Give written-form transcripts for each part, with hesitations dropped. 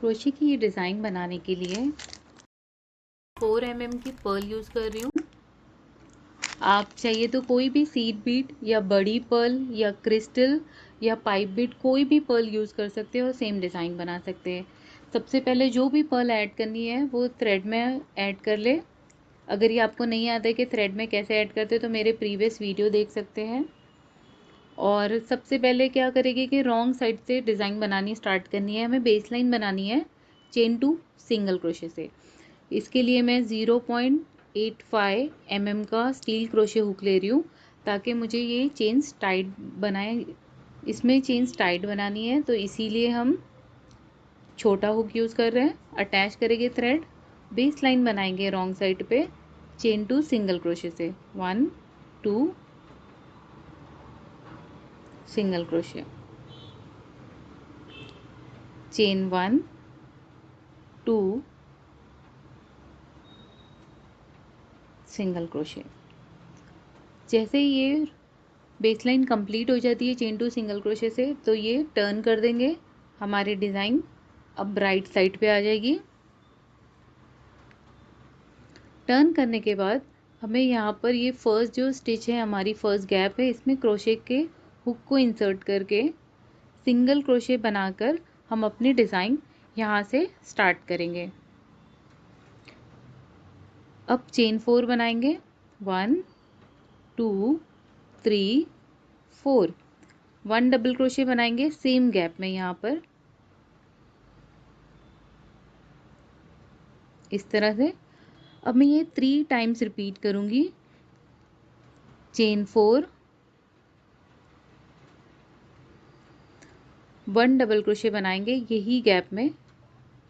Crochet की ये design बनाने के लिए 4 mm की पर्ल यूज़ कर रही हूँ। आप चाहिए तो कोई भी सीड बीट या बड़ी पर्ल या क्रिस्टल या पाइप बीट कोई भी पर्ल यूज़ कर सकते हो और सेम डिज़ाइन बना सकते हैं। सबसे पहले जो भी पर्ल ऐड करनी है वो थ्रेड में ऐड कर ले। अगर ये आपको नहीं आता है कि थ्रेड में कैसे ऐड करते तो मेरे प्रीवियस वीडियो देख सकते हैं। और सबसे पहले क्या करेंगे कि रॉन्ग साइड से डिज़ाइन बनानी स्टार्ट करनी है। हमें बेस लाइन बनानी है चेन टू सिंगल क्रोशे से। इसके लिए मैं 0.85 mm का स्टील क्रोशे हुक ले रही हूँ ताकि मुझे ये चेन्स टाइट बनाए। इसमें चेन्स टाइट बनानी है तो इसीलिए हम छोटा हुक यूज़ कर रहे हैं। अटैच करेंगे थ्रेड, बेस लाइन बनाएंगे रॉन्ग साइड पे चेन टू सिंगल क्रोशे से। 1 2 single crochet, chain 1 2 single crochet. जैसे ये बेस लाइन कंप्लीट हो जाती है चेन टू सिंगल क्रोशे से तो ये टर्न कर देंगे। हमारी डिज़ाइन अब राइट साइड पे आ जाएगी। टर्न करने के बाद हमें यहाँ पर ये फर्स्ट जो स्टिच है, हमारी फर्स्ट गैप है, इसमें क्रोशे के हुक को इंसर्ट करके सिंगल क्रोशे बनाकर हम अपनी डिज़ाइन यहाँ से स्टार्ट करेंगे। अब चेन 4 बनाएंगे। 1 2 3 4, 1 डबल क्रोशे बनाएंगे सेम गैप में यहाँ पर इस तरह से। अब मैं ये 3 टाइम्स रिपीट करूँगी। चेन 4, 1 डबल क्रोशे बनाएंगे यही गैप में।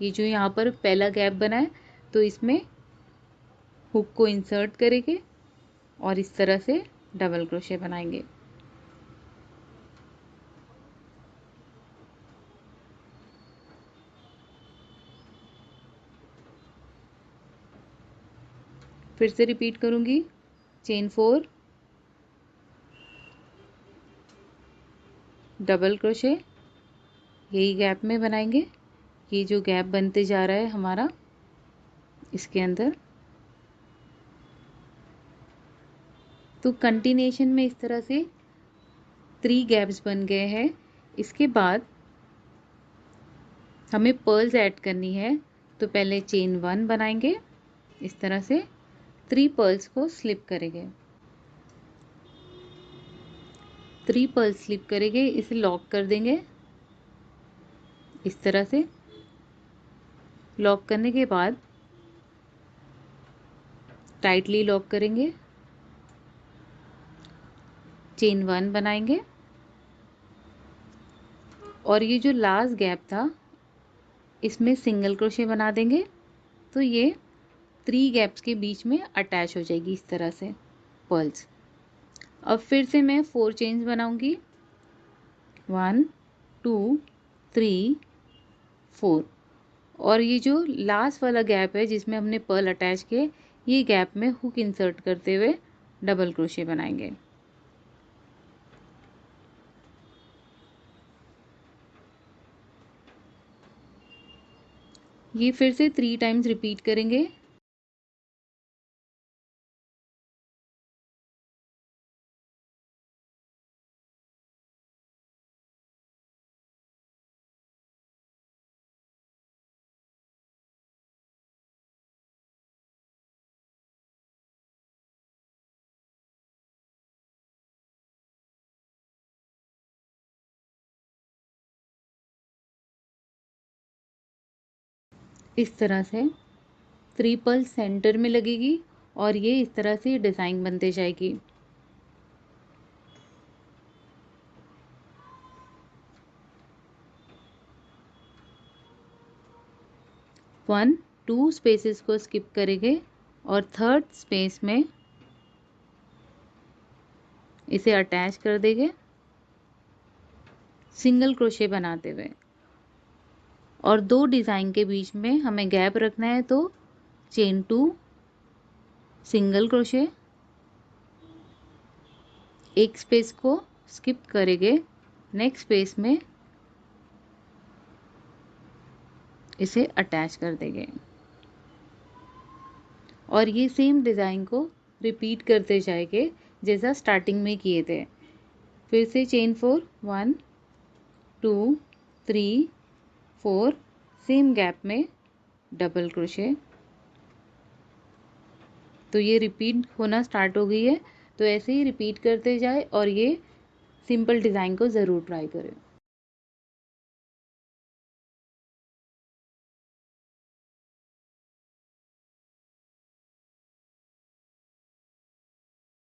ये जो यहाँ पर पहला गैप बना है तो इसमें हुक को इंसर्ट करेंगे और इस तरह से डबल क्रोशे बनाएंगे। फिर से रिपीट करूँगी। चेन 4, डबल क्रोशे यही गैप में बनाएंगे। ये जो गैप बनते जा रहा है हमारा इसके अंदर, तो कंटिन्यूएशन में इस तरह से 3 गैप्स बन गए हैं। इसके बाद हमें पर्ल्स ऐड करनी है तो पहले चेन 1 बनाएंगे इस तरह से, 3 पर्ल्स को स्लिप करेंगे। 3 पर्ल्स स्लिप करेंगे, इसे लॉक कर देंगे इस तरह से। लॉक करने के बाद टाइटली लॉक करेंगे। चेन 1 बनाएंगे और ये जो लास्ट गैप था इसमें सिंगल क्रोशे बना देंगे तो ये 3 गैप्स के बीच में अटैच हो जाएगी इस तरह से पर्ल्स। अब फिर से मैं 4 चेन्स बनाऊंगी। 1 2 3 4 और ये जो लास्ट वाला गैप है जिसमें हमने पर्ल अटैच किए, ये गैप में हुक इंसर्ट करते हुए डबल क्रोशे बनाएंगे। ये फिर से 3 टाइम्स रिपीट करेंगे। इस तरह से 3 पर्ल सेंटर में लगेगी और ये इस तरह से डिज़ाइन बनते जाएगी। 1 2 स्पेसेस को स्किप करेंगे और थर्ड स्पेस में इसे अटैच कर देंगे सिंगल क्रोशे बनाते हुए। और 2 डिज़ाइन के बीच में हमें गैप रखना है तो चेन 2 सिंगल क्रोशे, एक स्पेस को स्किप करेंगे, नेक्स्ट स्पेस में इसे अटैच कर देंगे और ये सेम डिज़ाइन को रिपीट करते जाएंगे जैसा स्टार्टिंग में किए थे। फिर से चेन 4, 1 2 3 4, सेम गैप में डबल क्रोशे। तो ये रिपीट होना स्टार्ट हो गई है, तो ऐसे ही रिपीट करते जाए और ये सिंपल डिज़ाइन को ज़रूर ट्राई करें।